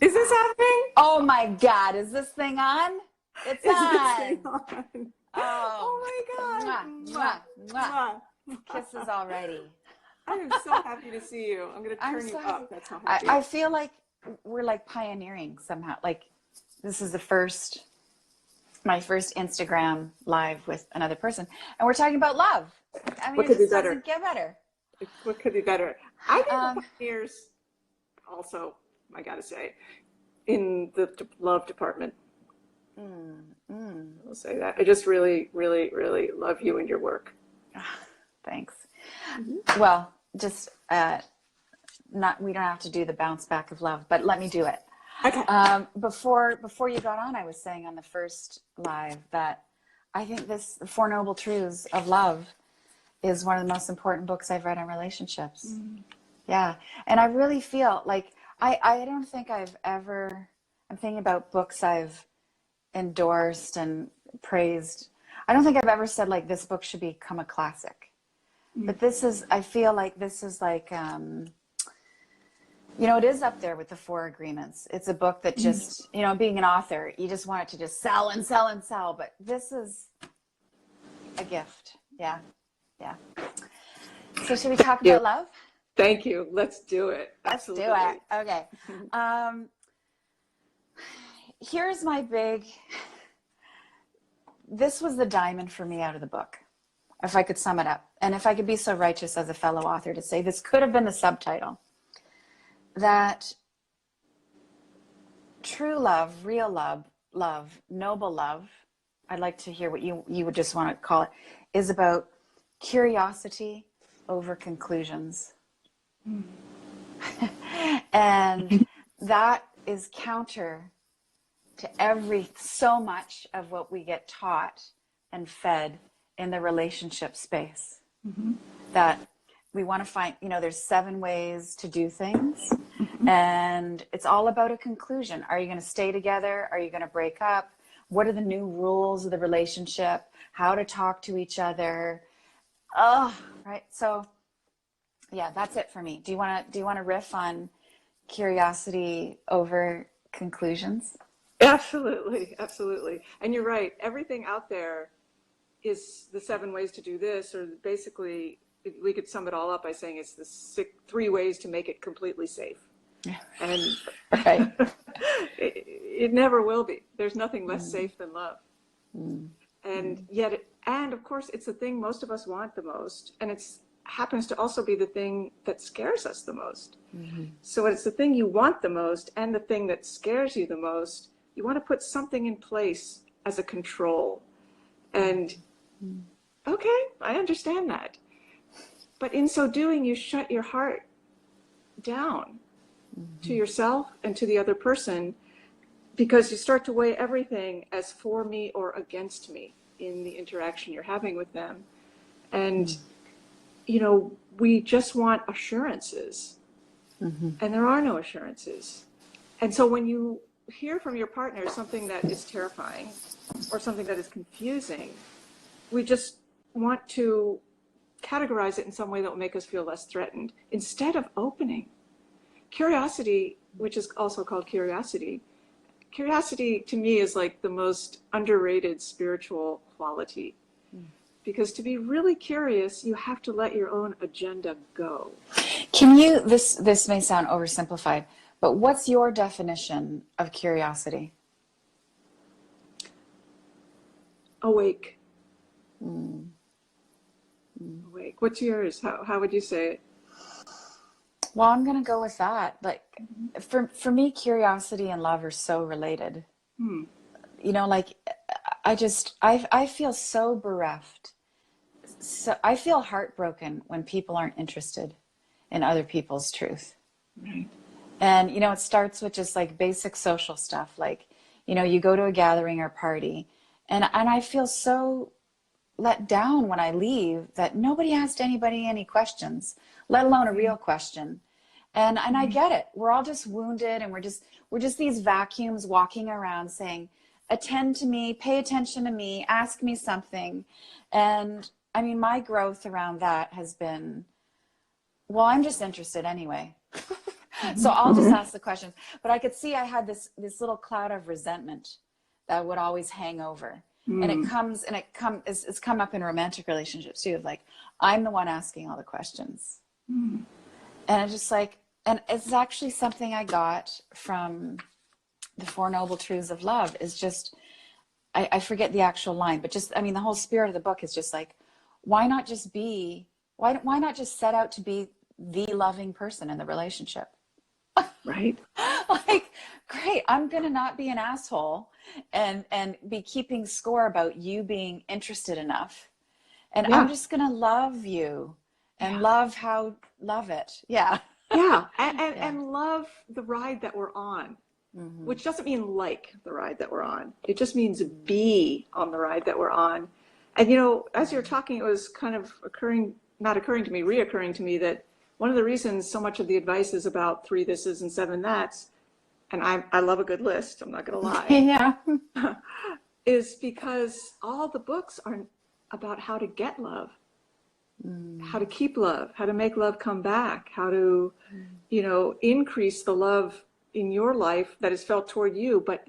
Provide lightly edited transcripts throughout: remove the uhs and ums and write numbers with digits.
Is this happening? Oh my God, is this thing on? It's Is this on. thing on? Oh, Oh my God. mwah, Mwah, mwah, mwah. mwah. Kisses already. I am so happy to see you. I'm going to I'm turn you so happy. up. That's how happy I feel like we're like pioneering somehow. Like this is my first Instagram live with another person, and we're talking about love. I mean, What it could be just better? doesn't get better. What could be better? I think Um, the pioneers also, I got to say, in the love department. I'll say that. I just really, really, really love you and your work. Thanks. Mm-hmm. Well, just we don't have to do the bounce back of love, but let me do it. Okay. Before you got on, I was saying on the first live that I think the Four Noble Truths of Love is one of the most important books I've read on relationships. Yeah. And I really feel like I don't think I'm thinking about books I've endorsed and praised. I don't think I've ever said like this book should become a classic. But I feel like this is like, it is up there with the Four Agreements. It's a book that just, being an author, you just want it to just sell and sell and sell. But this is a gift. Yeah. Yeah. So should we talk about love? Thank you. Let's do it. Absolutely. Absolutely. Let's do it. Okay. Here's my this was the diamond for me out of the book, if I could sum it up. And if I could be so righteous as a fellow author to say this could have been the subtitle, that true love, real love, noble love, I'd like to hear what you would just want to call it, is about curiosity over conclusions. And that is counter to so much of what we get taught and fed in the relationship space. That we want to find, there's 7 ways to do things, and it's all about a conclusion. Are you going to stay together? Are you going to break up? What are the new rules of the relationship? How to talk to each other? Oh, right. So yeah, that's it for me. Do you want to riff on curiosity over conclusions? Absolutely. Absolutely. And you're right. Everything out there is the 7 ways to do this, or basically we could sum it all up by saying it's the 3 ways to make it completely safe. And right. it never will be. There's nothing less safe than love. And yet, and of course, it's the thing most of us want the most. And it happens to also be the thing that scares us the most. So it's the thing you want the most and the thing that scares you the most. You want to put something in place as a control. And okay, I understand that. But in so doing, you shut your heart down to yourself and to the other person, because you start to weigh everything as for me or against me in the interaction you're having with them. And, we just want assurances, and there are no assurances. And so when you hear from your partner something that is terrifying or something that is confusing, we just want to categorize it in some way that will make us feel less threatened instead of opening. Curiosity, which is also called curiosity to me is like the most underrated spiritual quality. Because to be really curious, you have to let your own agenda go. Can you, this may sound oversimplified, but what's your definition of curiosity? Awake. Awake. What's yours? How would you say it? Well, I'm going to go with that. Like, for me, curiosity and love are so related. Like, I feel so bereft. So I feel heartbroken when people aren't interested in other people's truth. Right. And, it starts with just like basic social stuff. Like, you go to a gathering or party, and I feel so let down when I leave that nobody asked anybody any questions, let alone a real question. And I get it. We're all just wounded, and we're just these vacuums walking around saying, attend to me, pay attention to me, ask me something. And I mean, my growth around that has been, well, I'm just interested anyway. So I'll just ask the questions. But I could see I had this little cloud of resentment that would always hang over. And it's come up in romantic relationships too, of like, I'm the one asking all the questions. And it's just like, and it's actually something I got from the Four Noble Truths of Love, is just, I forget the actual line, but just, I mean, the whole spirit of the book is just like, why not just set out to be the loving person in the relationship? Right. Like, great, I'm gonna not be an asshole and be keeping score about you being interested enough, and I'm just gonna love you and love it. And love the ride that we're on, which doesn't mean like the ride that we're on. It just means be on the ride that we're on. And, you know, as you're talking, it was kind of reoccurring to me that one of the reasons so much of the advice is about 3 thises and 7 that's, and I love a good list, I'm not going to lie, is because all the books are about how to get love, how to keep love, how to make love come back, how to, you know, increase the love in your life that is felt toward you. But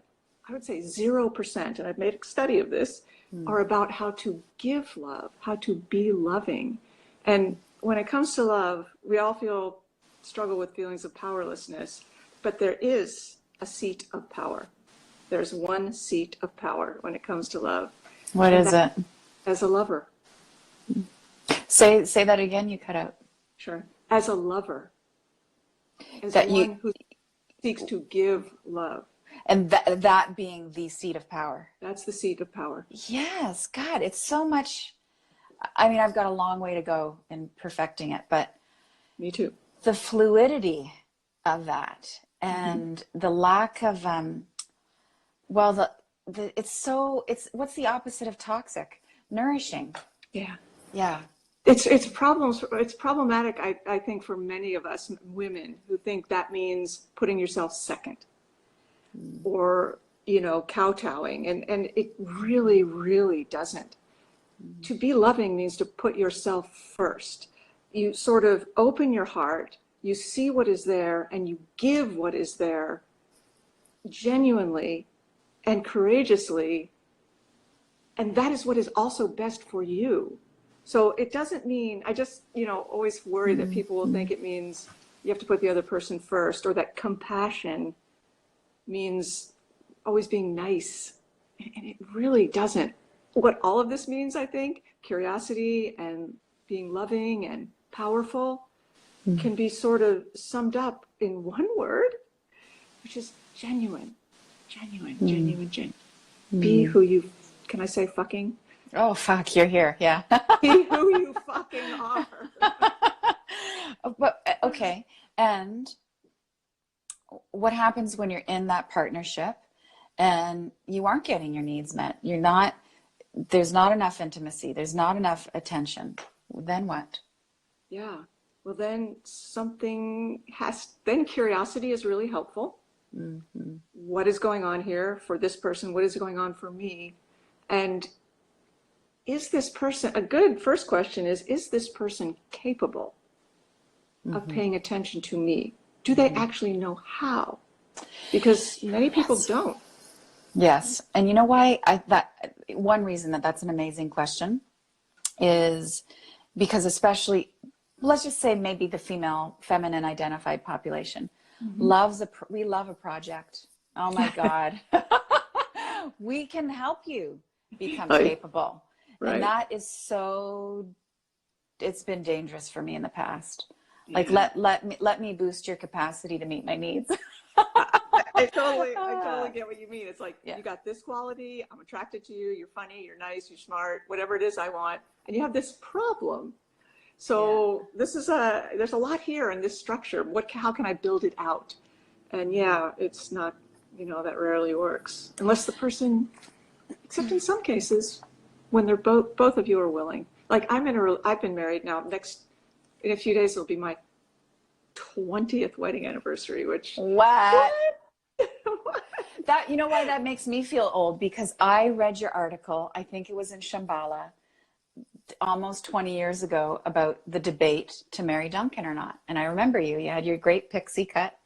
I would say 0%, and I've made a study of this, are about how to give love, how to be loving. And when it comes to love, we all struggle with feelings of powerlessness, but there is a seat of power. There's one seat of power when it comes to love. What is it? As a lover. Say that again, you cut out. Sure. As a lover. As that one who seeks to give love. And that being the seat of power. That's the seat of power. Yes, God, it's so much. I mean, I've got a long way to go in perfecting it, but me too. The fluidity of that and the lack of, it's what's the opposite of toxic? Nourishing. Yeah. Yeah. It's problematic, I think, for many of us women who think that means putting yourself second or, you know, kowtowing. And it really, really doesn't. To be loving means to put yourself first. You sort of open your heart, you see what is there, and you give what is there genuinely and courageously. And that is what is also best for you. So it doesn't mean, I just, you know, always worry that people will think it means you have to put the other person first, or that compassion means always being nice. And it really doesn't. What all of this means, I think, curiosity and being loving and powerful, can be sort of summed up in one word, which is genuine. Be who you, can I say fucking? Oh, fuck, you're here. Yeah. Be who you fucking are. But, okay. And what happens when you're in that partnership and you aren't getting your needs met? There's not enough intimacy. There's not enough attention. Then what? Yeah. Well, then then curiosity is really helpful. What is going on here for this person? What is going on for me? And is this person, a good first question is this person capable of paying attention to me? Do they actually know how? Because many people don't. Yes. And you know why one reason that's an amazing question is because, especially, let's just say maybe the feminine identified population we love a project. Oh my God. We can help you become capable. Right. And that is it's been dangerous for me in the past. Like, let me boost your capacity to meet my needs. I totally get what you mean. It's like, you got this quality, I'm attracted to you, you're funny, you're nice, you're smart, whatever it is I want, and you have this problem. So there's a lot here in this structure. How can I build it out? And it's not, you know, that rarely works unless the person, except in some cases, when they're both of you are willing. Like I've been married now. In a few days it'll be my 20th wedding anniversary. Which what? That, you know why that makes me feel old? Because I read your article. I think it was in Shambhala almost 20 years ago about the debate to marry Duncan or not. And I remember you had your great pixie cut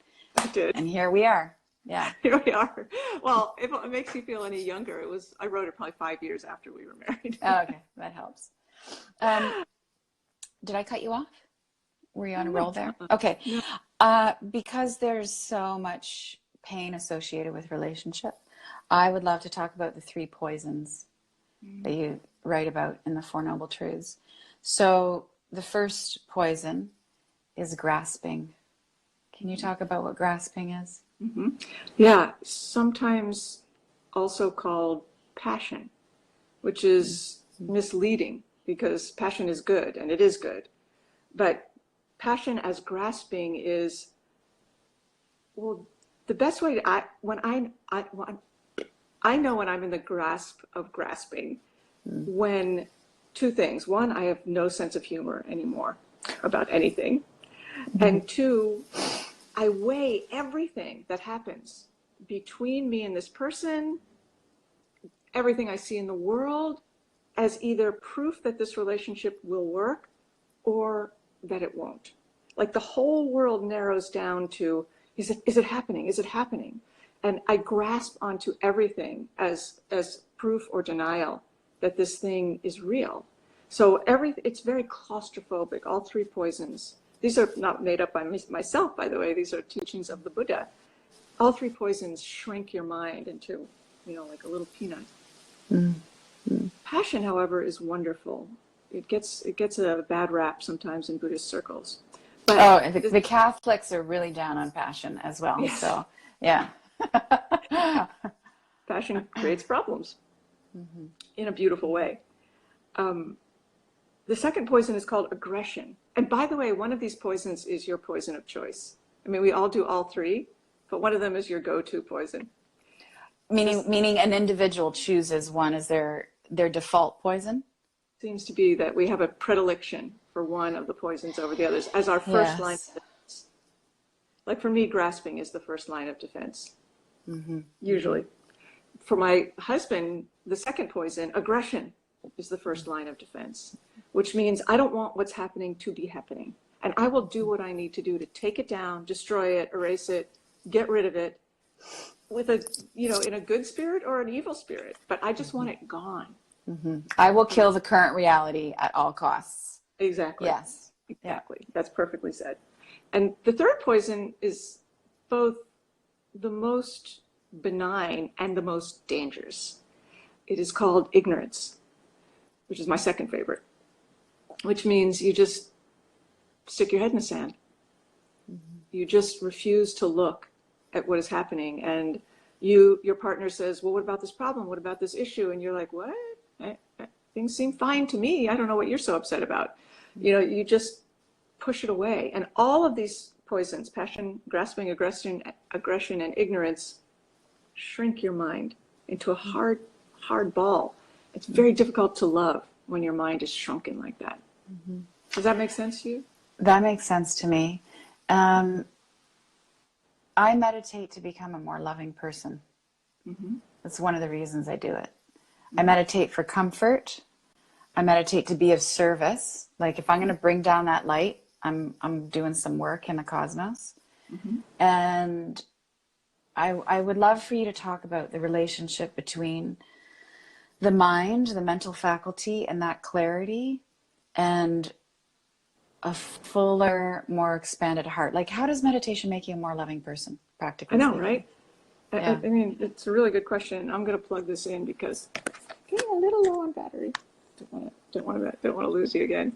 It did. And here we are. Yeah. Here we are. Well, if it makes you feel any younger, I wrote it probably 5 years after we were married. Oh, okay, that helps. Did I cut you off? Were you on a roll there? Okay. Because there's so much pain associated with relationship, I would love to talk about the 3 poisons that you write about in the Four Noble Truths. So the first poison is grasping. Can you talk about what grasping is? Mm-hmm. Yeah, sometimes also called passion, which is misleading because passion is good and it is good. But passion as grasping is, well, the best way to, I know when I'm in the grasp of grasping, when 2 things. 1, I have no sense of humor anymore about anything. And 2, I weigh everything that happens between me and this person, everything I see in the world, as either proof that this relationship will work or that it won't. Like the whole world narrows down to, is it happening? Is it happening? And I grasp onto everything as proof or denial that this thing is real. So it's very claustrophobic, all 3 poisons. These are not made up by myself, by the way. These are teachings of the Buddha. All 3 poisons shrink your mind into, like a little peanut. Passion, however, is wonderful. It gets a bad rap sometimes in Buddhist circles. But the Catholics are really down on passion as well. Yes. So, yeah. Passion creates problems in a beautiful way. The second poison is called aggression. And by the way, one of these poisons is your poison of choice. I mean, we all do all 3, but one of them is your go-to poison. Meaning an individual chooses one as their default poison? Seems to be that we have a predilection for one of the poisons over the others as our first line of defense. Like for me, grasping is the first line of defense, usually. For my husband, the second poison, aggression, is the first line of defense, which means I don't want what's happening to be happening. And I will do what I need to do to take it down, destroy it, erase it, get rid of it with in a good spirit or an evil spirit. But I just want it gone. I will kill the current reality at all costs. Exactly. Yes. Exactly. Yeah. That's perfectly said. And the third poison is both the most benign and the most dangerous. It is called ignorance, which is my second favorite, which means you just stick your head in the sand. You just refuse to look at what is happening. And your partner says, well, what about this problem? What about this issue? And you're like, what? Things seem fine to me. I don't know what you're so upset about. You just push it away. And all of these poisons, passion, grasping, aggression, and ignorance, shrink your mind into a hard ball. It's very difficult to love when your mind is shrunken like that. Does that make sense to you? That makes sense to me. I meditate to become a more loving person. That's one of the reasons I do it. I meditate for comfort. I meditate to be of service. Like if I'm going to bring down that light, I'm doing some work in the cosmos. And I would love for you to talk about the relationship between the mind, the mental faculty, and that clarity, and a fuller, more expanded heart. Like, how does meditation make you a more loving person, practically? I know, speaking? right? Yeah. I mean, it's a really good question. I'm going to plug this in because I'm getting a little low on battery. Don't want to lose you again.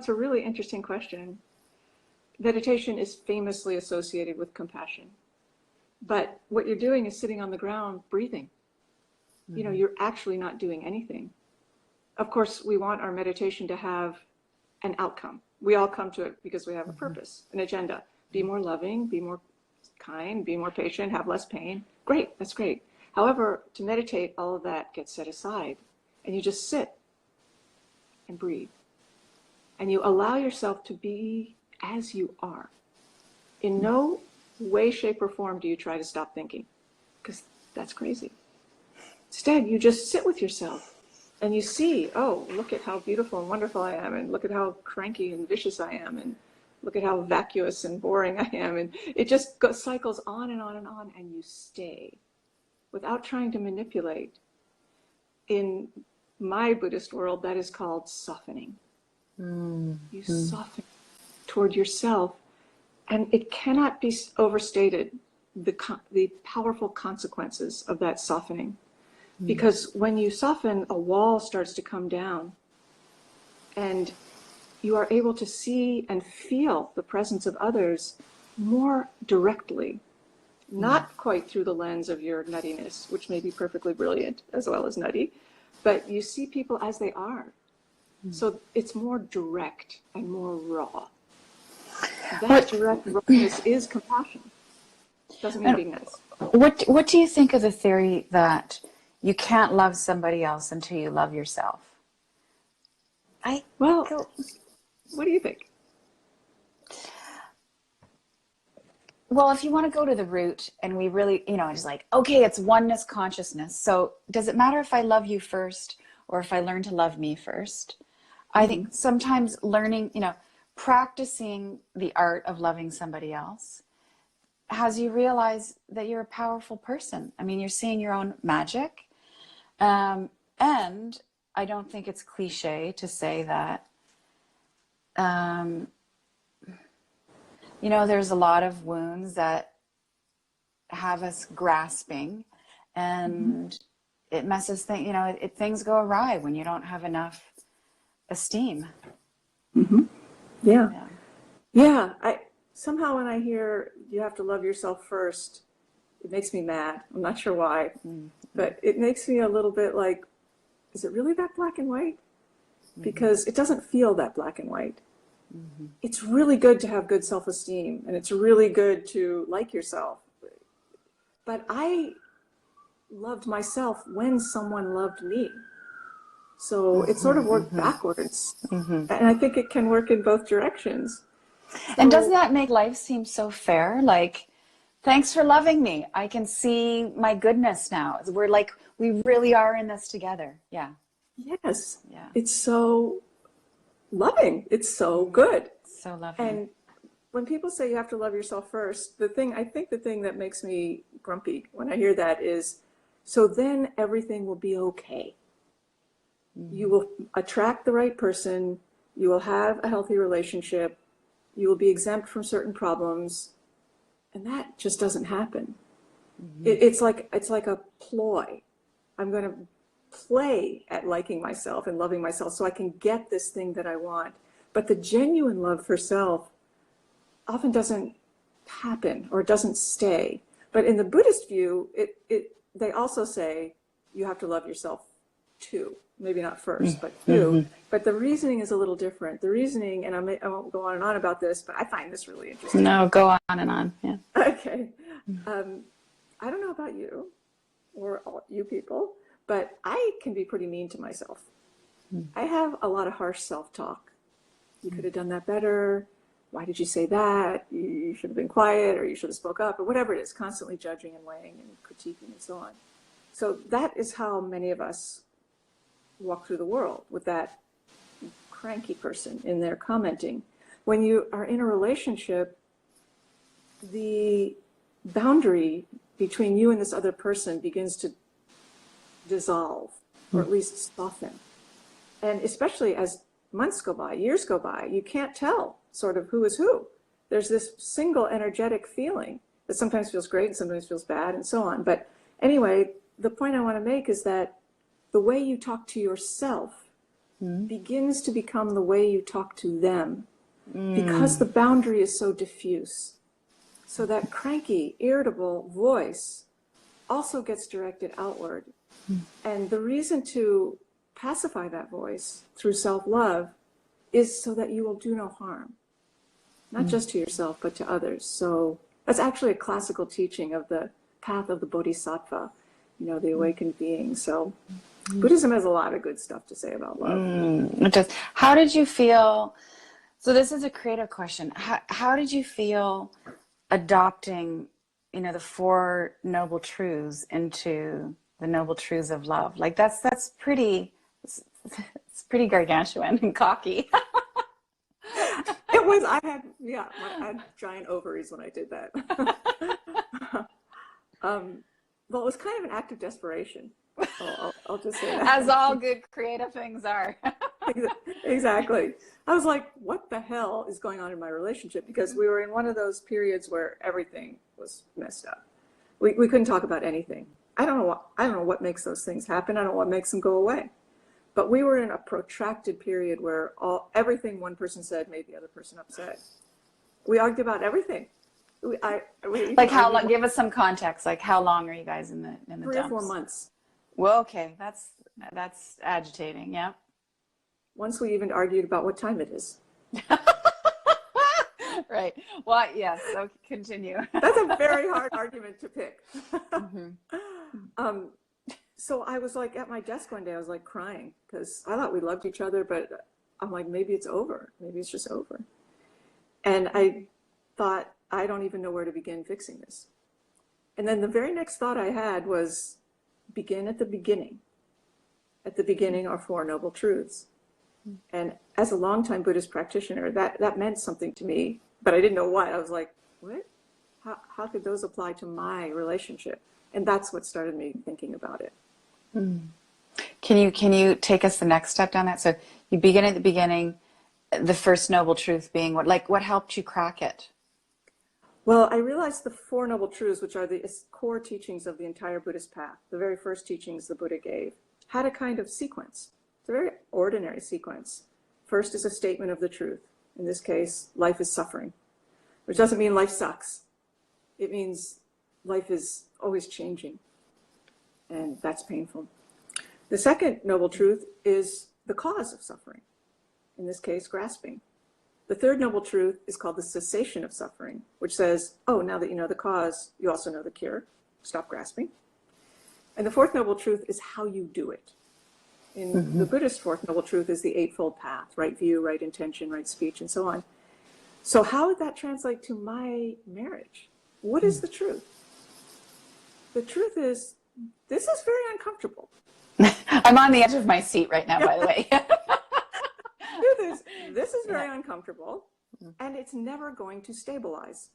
It's a really interesting question. Meditation is famously associated with compassion, but what you're doing is sitting on the ground, breathing. You're actually not doing anything. Of course, we want our meditation to have an outcome. We all come to it because we have a purpose, an agenda. Be more loving, be more kind, be more patient, have less pain. Great, that's great. However, to meditate, all of that gets set aside and you just sit and breathe. And you allow yourself to be as you are. In no way, shape, or form do you try to stop thinking, because that's crazy. Instead, you just sit with yourself and you see, oh, look at how beautiful and wonderful I am, and look at how cranky and vicious I am, and look at how vacuous and boring I am. And it just cycles on and on and on, and you stay without trying to manipulate. In my Buddhist world, that is called softening. You soften toward yourself, and it cannot be overstated, the powerful consequences of that softening. Because when you soften, a wall starts to come down, and you are able to see and feel the presence of others more directly, not quite through the lens of your nuttiness, which may be perfectly brilliant as well as nutty, but you see people as they are. So it's more direct and more raw. That direct rawness is compassion. Doesn't mean being nice. What do you think of the theory that you can't love somebody else until you love yourself? Well, what do you think? Well, if you want to go to the root, and we really, it's like, okay, it's oneness consciousness. So does it matter if I love you first or if I learn to love me first? I think sometimes learning, practicing the art of loving somebody else has you realize that you're a powerful person. I mean, you're seeing your own magic. And I don't think it's cliche to say that, there's a lot of wounds that have us grasping, and it messes things, things go awry when you don't have enough esteem. Yeah. Somehow when I hear you have to love yourself first, it makes me mad. I'm not sure why, but it makes me a little bit like, is it really that black and white? Because it doesn't feel that black and white. It's really good to have good self-esteem, and it's really good to like yourself. But I loved myself when someone loved me. So it sort of worked backwards. And I think it can work in both directions. And doesn't that make life seem so fair? Like, thanks for loving me. I can see my goodness now. We really are in this together. Yeah. Yes. Yeah. It's so loving. It's so good. So loving. And when people say you have to love yourself first, the thing that makes me grumpy when I hear that is, so then everything will be okay. You will attract the right person. You will have a healthy relationship. You will be exempt from certain problems. And that just doesn't happen. It's like a ploy. I'm going to play at liking myself and loving myself so I can get this thing that I want. But the genuine love for self often doesn't happen or doesn't stay. But in the Buddhist view, they also say you have to love yourself too. Maybe not first, but too. But the reasoning is a little different. The reasoning, and I won't go on and on about this, but I find this really interesting. No, go on and on. Yeah. Okay. I don't know about you or all you people, but I can be pretty mean to myself. I have a lot of harsh self-talk. You could have done that better. Why did you say that? You should have been quiet, or you should have spoke up, or whatever it is, constantly judging and weighing and critiquing and so on. So that is how many of us walk through the world, with that cranky person in there commenting. When you are in a relationship, the boundary between you and this other person begins to dissolve, or at least soften. And especially as months go by, years go by, you can't tell sort of who is who. There's this single energetic feeling that sometimes feels great and sometimes feels bad and so on. But anyway, the point I want to make is that the way you talk to yourself begins to become the way you talk to them, because the boundary is so diffuse. So that cranky, irritable voice also gets directed outward. And the reason to pacify that voice through self-love is so that you will do no harm, not just to yourself, but to others. So that's actually a classical teaching of the path of the Bodhisattva, the awakened being. So Buddhism has a lot of good stuff to say about love. It does. How did you feel? So this is a creative question. How did you feel adopting, the Four Noble Truths into the Noble Truths of Love? Like that's pretty, it's pretty gargantuan and cocky. It I had giant ovaries when I did that. Well, it was kind of an act of desperation. I'll just say that. As all good creative things are. Exactly. I was like, what the hell is going on in my relationship? Because we were in one of those periods where everything was messed up. We couldn't talk about anything. I don't know what makes those things happen. I don't know what makes them go away. But we were in a protracted period where everything one person said made the other person upset. We argued about everything. Like how long? Give us some context. Like how long are you guys in the 3 dumps? or 4 months. Well, okay, that's agitating. Yeah. Once we even argued about what time it is. Right. Well, yes. So continue. That's a very hard argument to pick. Mm-hmm. So I was like at my desk one day, I was like crying because I thought we loved each other, but I'm like, maybe it's over. Maybe it's just over. And I thought, I don't even know where to begin fixing this. And then the very next thought I had was, begin at the beginning. At the beginning are 4 noble truths. And as a longtime Buddhist practitioner, that meant something to me, but I didn't know what. I was like, what? How could those apply to my relationship? And that's what started me thinking about it. Can you take us the next step down that? So you begin at the beginning, the first noble truth being what helped you crack it? Well, I realized the 4 noble truths, which are the core teachings of the entire Buddhist path, the very first teachings the Buddha gave, had a kind of sequence. It's a very ordinary sequence. First is a statement of the truth. In this case, life is suffering, which doesn't mean life sucks. It means life is always changing, and that's painful. The second noble truth is the cause of suffering. In this case, grasping. The third noble truth is called the cessation of suffering, which says, oh, now that you know the cause, you also know the cure. Stop grasping. And the fourth noble truth is how you do it. In the Buddhist fourth noble truth is the Eightfold Path, right view, right intention, right speech, and so on. So how would that translate to my marriage? What is the truth? The truth is, this is very uncomfortable. I'm on the edge of my seat right now, by the way. Truth is, this is very uncomfortable, and it's never going to stabilize.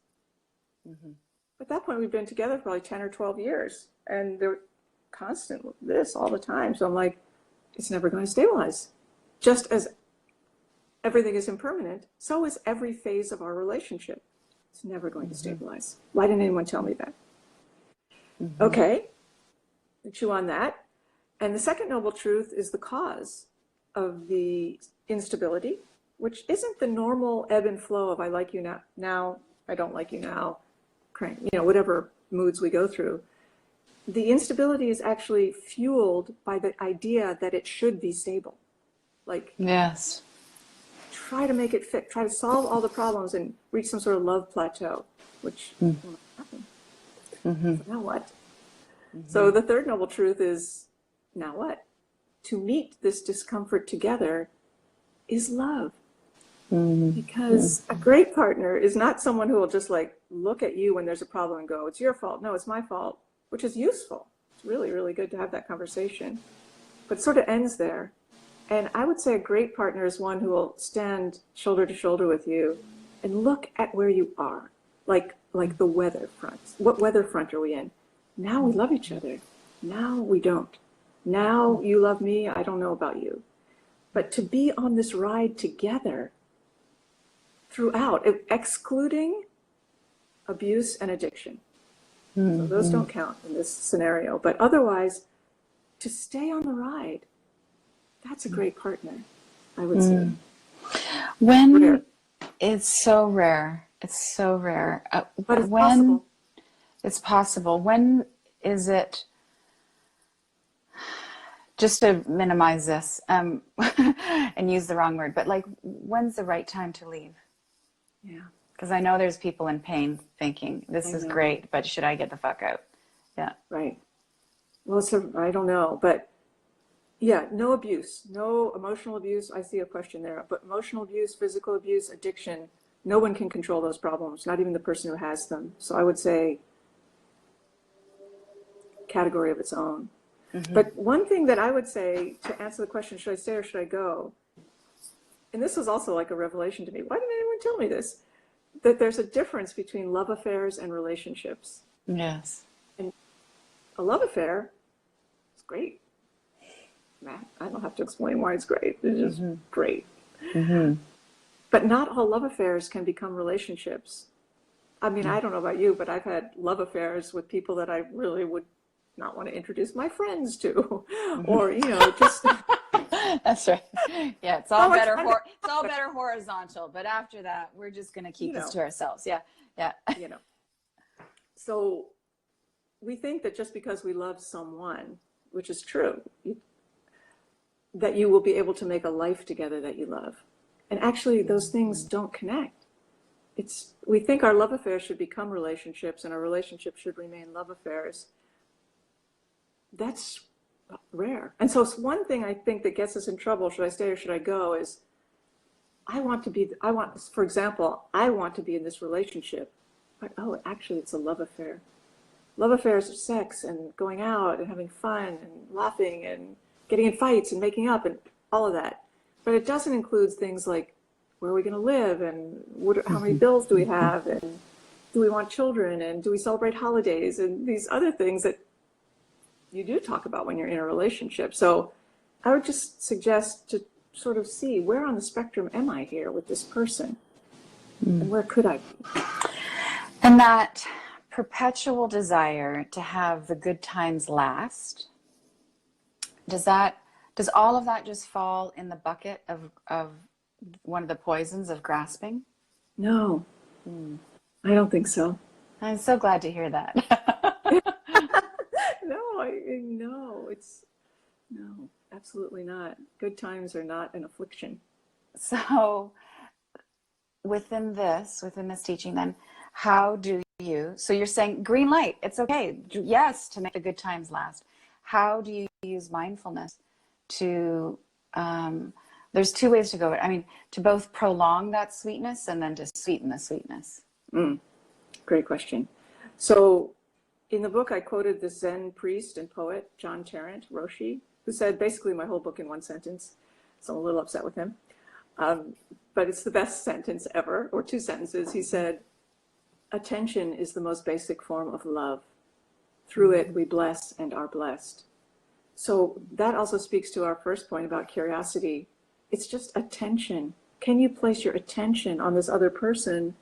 At that point, we've been together for like 10 or 12 years, and they're constant with this all the time. So I'm like, it's never going to stabilize. Just as everything is impermanent, so is every phase of our relationship. It's never going to stabilize. Why didn't anyone tell me that? Okay, chew on that. And the second noble truth is the cause of the instability, which isn't the normal ebb and flow of I like you now, I don't like you now, whatever moods we go through. The instability is actually fueled by the idea that it should be stable. Like, yes, try to make it fit, try to solve all the problems and reach some sort of love plateau, which will not happen. So now what? So the third noble truth is, now what? To meet this discomfort together is love. Because a great partner is not someone who will just like look at you when there's a problem and go, it's your fault. No, it's my fault, which is useful. It's really, really good to have that conversation, but it sort of ends there. And I would say a great partner is one who will stand shoulder to shoulder with you and look at where you are, like the weather front. What weather front are we in? Now we love each other. Now we don't. Now you love me, I don't know about you. But to be on this ride together throughout, excluding abuse and addiction. So those don't count in this scenario. But otherwise, to stay on the ride, that's a great partner, I would say. When rare. It's so rare. It's so rare. But it's when possible. It's possible. When is it, just to minimize this and use the wrong word, but like, when's the right time to leave? Yeah. Because I know there's people in pain thinking, this is great, but should I get the fuck out? Yeah. Right. Well, I don't know, but yeah, no abuse, no emotional abuse. I see a question there, but emotional abuse, physical abuse, addiction, no one can control those problems, not even the person who has them. So I would say category of its own. But one thing that I would say to answer the question, should I stay or should I go? And this was also like a revelation to me. Why didn't anyone tell me this, that there's a difference between love affairs and relationships. Yes. And a love affair is great. I don't have to explain why it's great. It's just great. But not all love affairs can become relationships. I mean, I don't know about you, but I've had love affairs with people that I really would not want to introduce my friends to, or, you know, just. That's right. Yeah, it's all better. It's all better horizontal, but after that, we're just going to keep this to ourselves. Yeah, yeah. You know. So we think that just because we love someone, which is true, that you will be able to make a life together that you love. And actually, those things don't connect. We think our love affairs should become relationships and our relationships should remain love affairs. That's rare. And so it's one thing I think that gets us in trouble, should I stay or should I go, is for example, I want to be in this relationship, but actually it's a love affair. Love affairs are sex and going out and having fun and laughing and getting in fights and making up and all of that. But it doesn't include things like, where are we going to live, and how many bills do we have, and do we want children, and do we celebrate holidays, and these other things that you do talk about when you're in a relationship. So I would just suggest to sort of see, where on the spectrum am I here with this person, and where could I be? And that perpetual desire to have the good times last, does all of that just fall in the bucket of one of the poisons of grasping? No, I don't think so. I'm so glad to hear that. No, absolutely not. Good times are not an affliction. So within this teaching then, how do you, so you're saying green light, it's okay, yes, to make the good times last. How do you use mindfulness to, there's two ways to go. I mean, to both prolong that sweetness and then to sweeten the sweetness. Great question. So in the book, I quoted the Zen priest and poet, John Tarrant Roshi, who said basically my whole book in one sentence. So I'm a little upset with him. But it's the best sentence ever, or two sentences. He said, attention is the most basic form of love. Through it, we bless and are blessed. So that also speaks to our first point about curiosity. It's just attention. Can you place your attention on this other person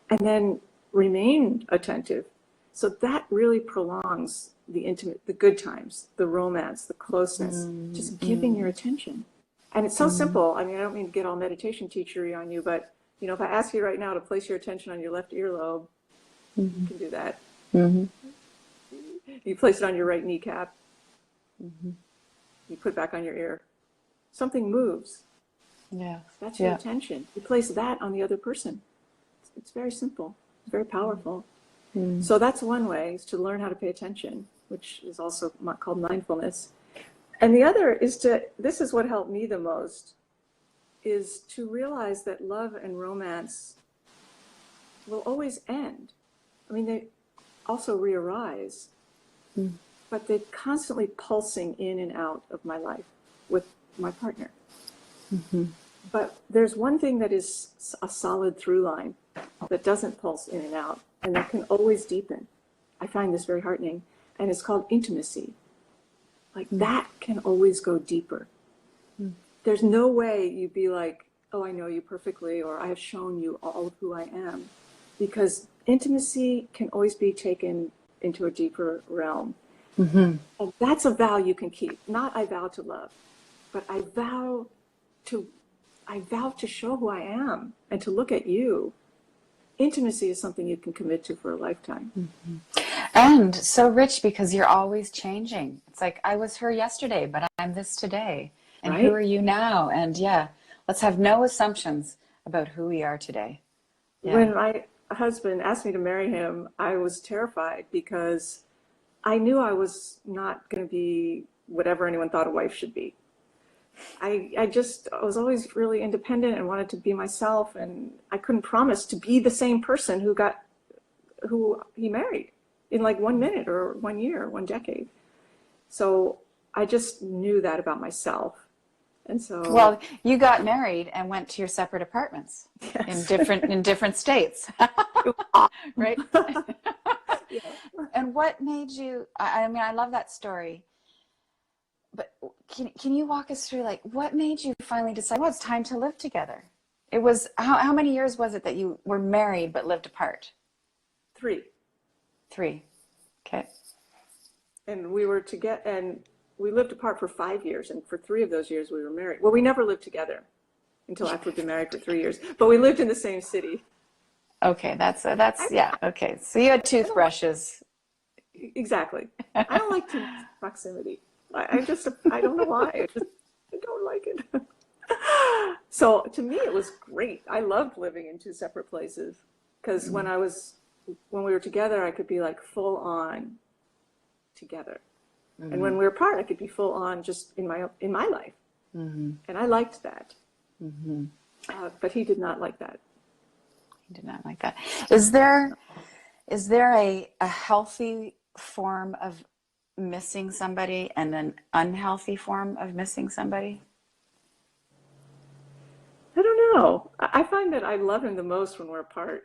and then remain attentive? So that really prolongs the intimate, the good times, the romance, the closeness, just giving your attention. And it's so simple. I mean, I don't mean to get all meditation teachery on you, but you know, if I ask you right now to place your attention on your left earlobe, you can do that. You place it on your right kneecap. You put it back on your ear. Something moves. Yeah. That's your attention. You place that on the other person. It's very simple. It's very powerful. So that's one way, is to learn how to pay attention, which is also called mindfulness. And the other is this is what helped me the most, is to realize that love and romance will always end. I mean, they also re-arise, but they're constantly pulsing in and out of my life with my partner. But there's one thing that is a solid through line that doesn't pulse in and out, and that can always deepen. I find this very heartening, and it's called intimacy. Like that can always go deeper. There's no way you'd be like, oh, I know you perfectly, or I have shown you all of who I am, because intimacy can always be taken into a deeper realm. And that's a vow you can keep. Not I vow to love, but I vow to show who I am and to look at you. Intimacy is something you can commit to for a lifetime. And so rich, because you're always changing. It's like, I was her yesterday, but I'm this today. And who are you now? And let's have no assumptions about who we are today. When my husband asked me to marry him, I was terrified because I knew I was not going to be whatever anyone thought a wife should be. I was always really independent and wanted to be myself, and I couldn't promise to be the same person who he married in like 1 minute or 1 year, 1 decade. So I just knew that about myself. And so, Well, you got married and went to your separate apartments yes. in different states, It was awesome. right? Yeah. And what made you, I mean, I love that story, but can you walk us through, like, what made you finally decide, well, it's time to live together? It was, how many years was it that you were married but lived apart? 3. 3. Okay. And we were together, and we lived apart for 5 years. And for 3 of those years, we were married. Well, we never lived together until after we'd been married for 3 years, but we lived in the same city. Okay. That's, I, yeah. Okay. So you had I don't like, toothbrushes. exactly. I don't like too much proximity. I don't know why. I don't like it. So to me, it was great. I loved living in 2 separate places because when we were together, I could be like full on together. And when we were apart, I could be full on just in my life. And I liked that. But he did not like that. He did not like that. Is there a healthy form of missing somebody and an unhealthy form of missing somebody? I don't know. I find that I love him the most when we're apart.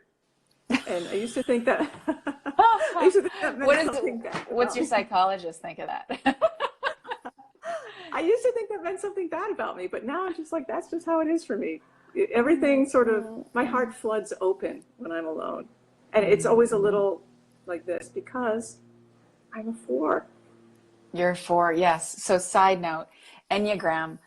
And I used to think that I used to think that meant something bad. What's your psychologist think of that? I used to think that meant something bad about me, but now I'm just like, that's just how it is for me. Everything sort of, my heart floods open when I'm alone. And it's always a little like this because I'm a 4. You're a 4, yes. So side note, Enneagram,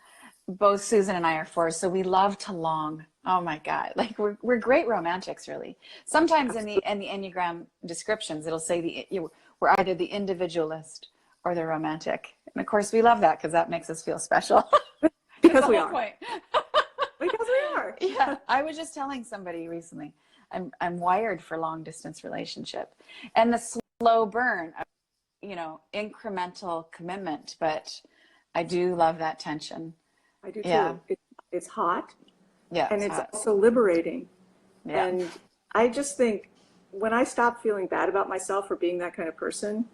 both Susan and I are 4, so we love to long. Oh my God. Like we're great romantics, really. Sometimes in the Enneagram descriptions, it'll say we're either the individualist or the romantic. And of course we love that because that makes us feel special. Because we the whole are. Point. Because we are. Yeah. I was just telling somebody recently, I'm wired for long distance relationship and the slow burn of, incremental commitment, but I do love that tension. I do too. Yeah. It's hot. Yeah. And it's also liberating. Yeah. And I just think when I stopped feeling bad about myself for being that kind of person,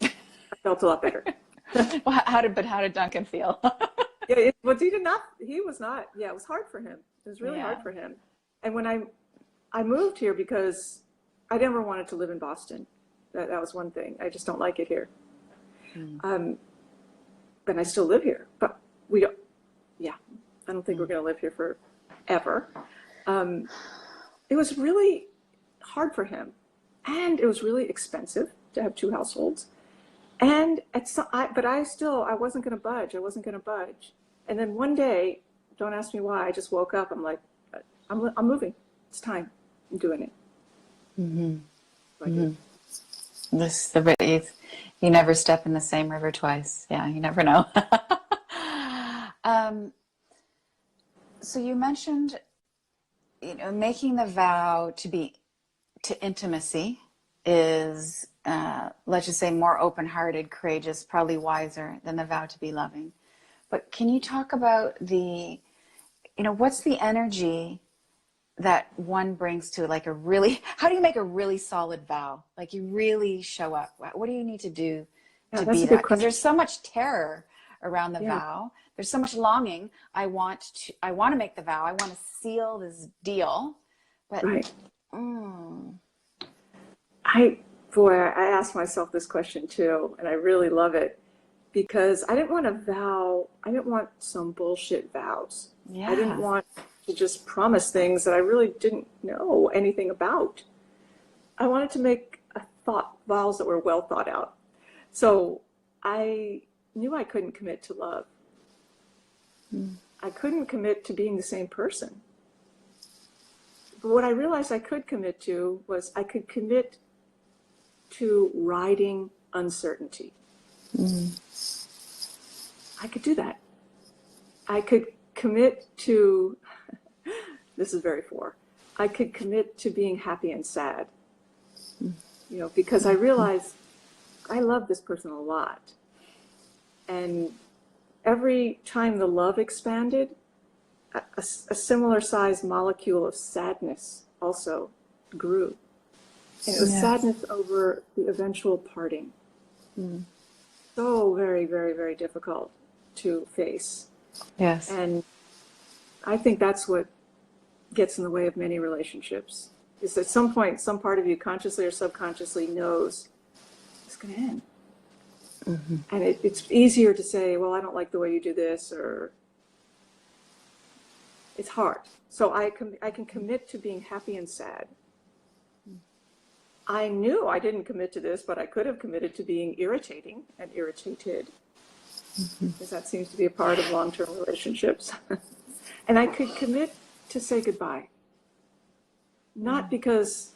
I felt a lot better. Well, how did Duncan feel? Yeah, but he was not, yeah, it was hard for him. It was really hard for him. And when I moved here because I never wanted to live in Boston. That was one thing. I just don't like it here. But I still live here. But I don't think we're going to live here forever. It was really hard for him. And it was really expensive to have 2 households. And but I wasn't going to budge. I wasn't going to budge. And then one day, don't ask me why, I just woke up. I'm like, I'm moving. It's time. I'm doing it. So I did. You never step in the same river twice. Yeah, you never know. So you mentioned, making the vow to intimacy is, let's just say, more open-hearted, courageous, probably wiser than the vow to be loving. But can you talk about what's the energy that one brings to like how do you make a really solid vow? Like you really show up. What do you need to do to be that? Because there's so much terror around the vow. There's so much longing. I want to make the vow. I want to seal this deal. But right. I asked myself this question too, and I really love it because I didn't want some bullshit vows. Yeah. I didn't want to just promise things that I really didn't know anything about. I wanted to make vows that were well thought out. So I knew I couldn't commit to love. I couldn't commit to being the same person. But what I realized I could commit to was I could commit to riding uncertainty. I could do that. I could commit to, this is very 4, I could commit to being happy and sad, because I realized I love this person a lot. And every time the love expanded, a similar sized molecule of sadness also grew. And it was sadness over the eventual parting. So very, very, very difficult to face. Yes. And I think that's what gets in the way of many relationships, is at some point, some part of you consciously or subconsciously knows it's going to end. Mm-hmm. And it's easier to say, well, I don't like the way you do this, or it's hard. So I can commit to being happy and sad. I knew I didn't commit to this, but I could have committed to being irritating and irritated, because that seems to be a part of long-term relationships. And I could commit to say goodbye. Not because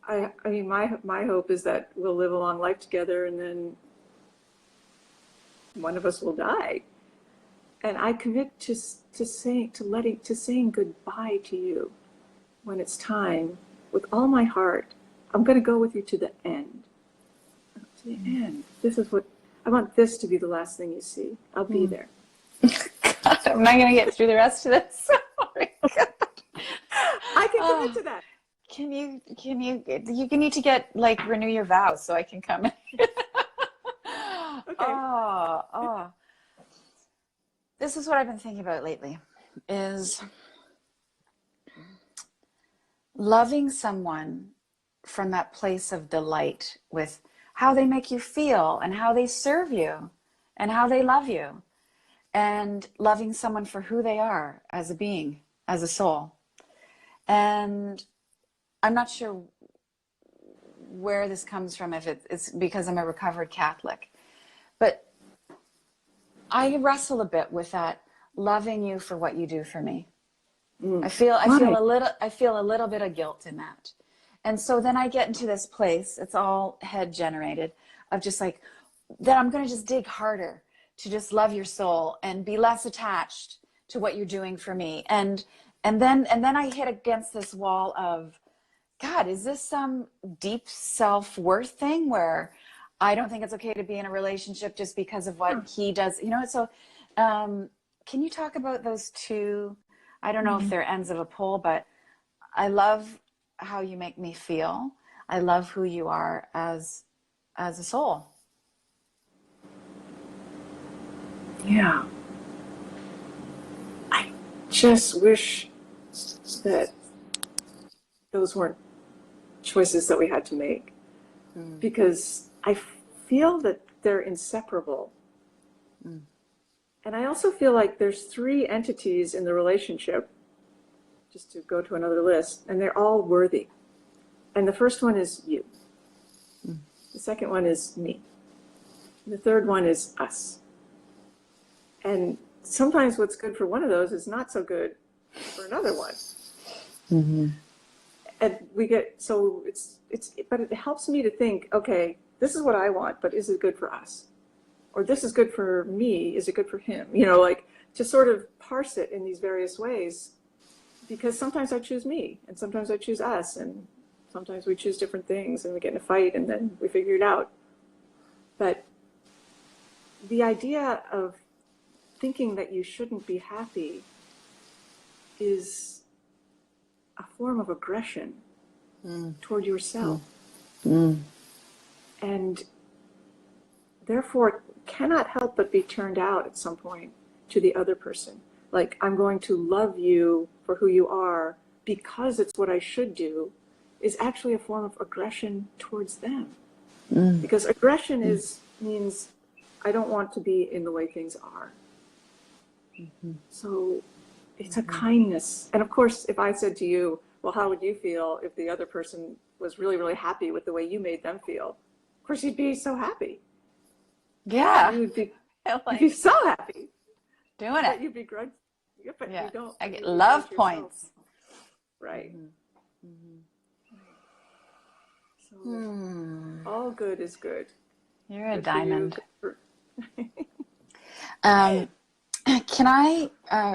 I mean, my hope is that we'll live a long life together and then one of us will die. And I commit to saying goodbye to you when it's time, with all my heart. I'm going to go with you to the end. To the end. This is what I want. This to be the last thing you see. I'll be there. God, I'm not going to get through the rest of this. Sorry. I can commit to that. You need to get, like, renew your vows so I can come in. Okay. This is what I've been thinking about lately, is loving someone from that place of delight with how they make you feel and how they serve you and how they love you, and loving someone for who they are as a being, as a soul. And I'm not sure where this comes from, if it's because I'm a recovered Catholic, but I wrestle a bit with that, loving you for what you do for me. I feel a little bit of guilt in that. And so then I get into this place, it's all head generated, of just like, that I'm going to just dig harder to just love your soul and be less attached to what you're doing for me. And then I hit against this wall of, God, is this some deep self-worth thing where I don't think it's okay to be in a relationship just because of what he does? You know, so can you talk about those two? I don't know if they're ends of a pole, but I love how you make me feel. I love who you are as a soul. Yeah. I just wish that those weren't choices that we had to make, because I feel that they're inseparable. And I also feel like there's three entities in the relationship, just to go to another list, and they're all worthy. And the first one is you. The second one is me. And the third one is us. And sometimes what's good for one of those is not so good for another one. And we get, so but it helps me to think, okay, this is what I want, but is it good for us? Or this is good for me, is it good for him? You know, like, to sort of parse it in these various ways, because sometimes I choose me, and sometimes I choose us, and sometimes we choose different things, and we get in a fight, and then we figure it out. But the idea of thinking that you shouldn't be happy is a form of aggression toward yourself. And therefore cannot help but be turned out at some point to the other person. Like, I'm going to love you for who you are because it's what I should do, is actually a form of aggression towards them. Because aggression means I don't want to be in the way things are. So it's a kindness. And of course, if I said to you, well, how would you feel if the other person was really, really happy with the way you made them feel? Of course, you'd be so happy. Yeah. You would be, you'd be so happy. Doing But it. you'd be grudging. Yeah, but you don't. I get love points. Right. So all good is good. You're a Good diamond. for you. Can I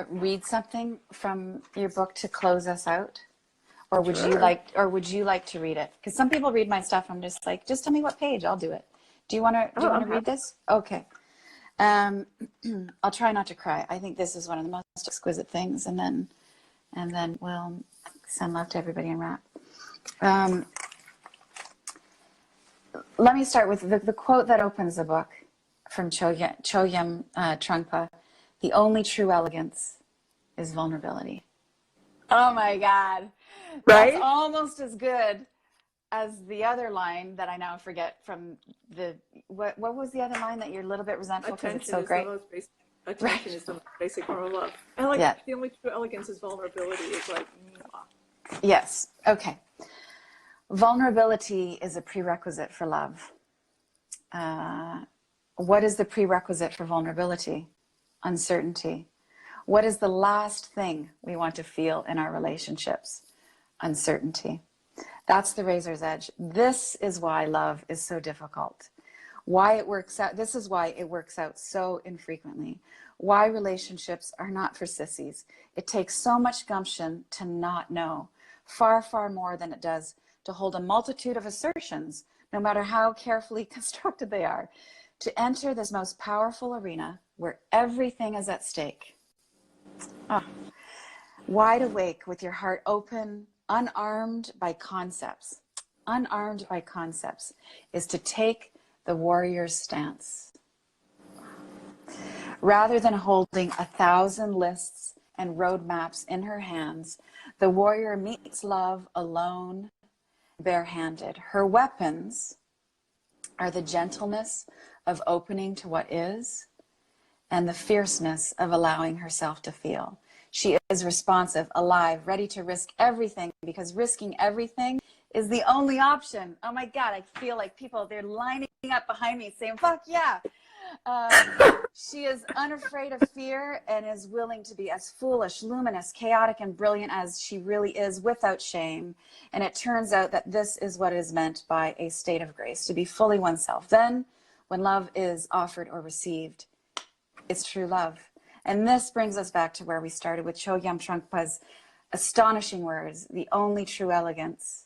read something from your book to close us out? Or would you like to read it? Because some people read my stuff. I'm just like, just tell me what page, I'll do it. Do you want to read this? Okay. I'll try not to cry. I think this is one of the most exquisite things, and then we'll send love to everybody and wrap. Let me start with the quote that opens the book from Chogyam Trungpa. The only true elegance is vulnerability. Oh my God. That's Right? almost as good as the other line that I now forget from the, what was the other line that you're a little bit resentful because it's Attention so is great? the most basic. Right. Attention is the most basic form of love. And like Yeah. the only true elegance is vulnerability. Is like, mwah. Yes. Okay. Vulnerability is a prerequisite for love. What is the prerequisite for vulnerability? Uncertainty. What is the last thing we want to feel in our relationships? Uncertainty. That's the razor's edge. This is why love is so difficult. Why it works out. This is why it works out so infrequently. Why relationships are not for sissies. It takes so much gumption to not know. Far, far more than it does to hold a multitude of assertions, no matter how carefully constructed they are, to enter this most powerful arena where everything is at stake. Oh. Wide awake with your heart open, unarmed by concepts. Unarmed by concepts is to take the warrior's stance. Rather than holding 1,000 lists and roadmaps in her hands, the warrior meets love alone, barehanded. Her weapons are the gentleness of opening to what is and the fierceness of allowing herself to feel. She is responsive, alive, ready to risk everything, because risking everything is the only option. Oh my God, I feel like people, they're lining up behind me saying, fuck yeah. She is unafraid of fear and is willing to be as foolish, luminous, chaotic, and brilliant as she really is without shame. And it turns out that this is what is meant by a state of grace, to be fully oneself. Then, when love is offered or received, it's true love. And this brings us back to where we started with Chogyam Trungpa's astonishing words. The only true elegance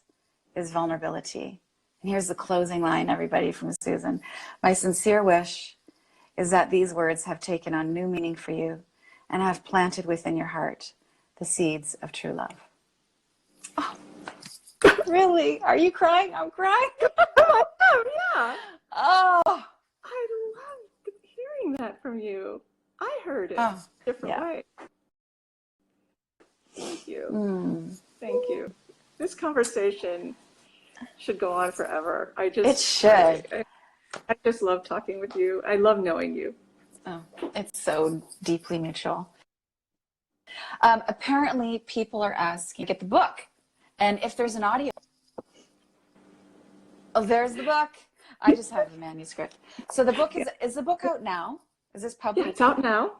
is vulnerability. And here's the closing line, everybody, from Susan. My sincere wish is that these words have taken on new meaning for you and have planted within your heart the seeds of true love. Oh, really? Are you crying? I'm crying. Oh, yeah. Oh. I love hearing that from you. I heard it Oh, a different yeah. way. Thank you. Thank you. This conversation should go on forever. It should. I just love talking with you. I love knowing you. Oh, it's so deeply mutual. Apparently, people are asking to get the book. And if there's an audio, oh, there's the book. I just have the manuscript. So the book is the book out now? Is this public? Yeah, it's out now.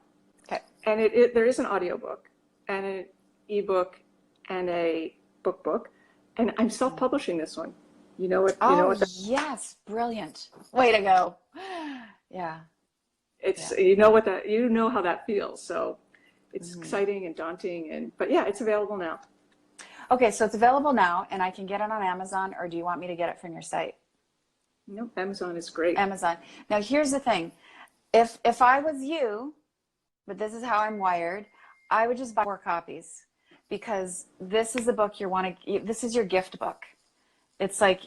Okay. And there is an audiobook and an ebook and a book. And I'm self-publishing this one. You know what? Oh, you know what? Yes, brilliant. Way to go. Yeah. It's you know how that feels. So it's exciting and daunting, but yeah, it's available now. Okay, so it's available now, and I can get it on Amazon, or do you want me to get it from your site? No, Amazon is great. Amazon. Now, here's the thing. If I was you, but this is how I'm wired, I would just buy 4 copies, because this is the book this is your gift book. It's like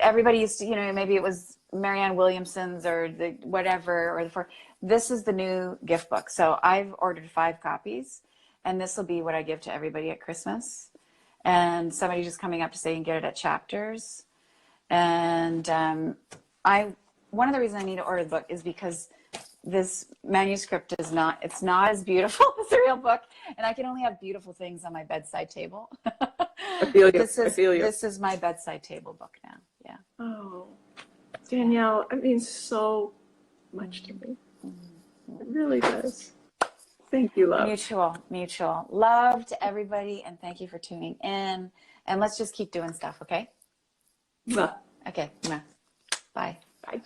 everybody used to, maybe it was Marianne Williamson's or the whatever, or this is the new gift book. So I've ordered 5 copies, and this will be what I give to everybody at Christmas. And somebody just coming up to say you can get it at Chapters. And one of the reasons I need to order the book is because this manuscript it's not as beautiful as the real book, and I can only have beautiful things on my bedside table. I feel you. This is my bedside table book now. Yeah. Oh, Danielle, it means so much to me. It really does. Thank you, love. Mutual love to everybody, and thank you for tuning in. And let's just keep doing stuff, okay? Mwah. Okay. Bye. Bye.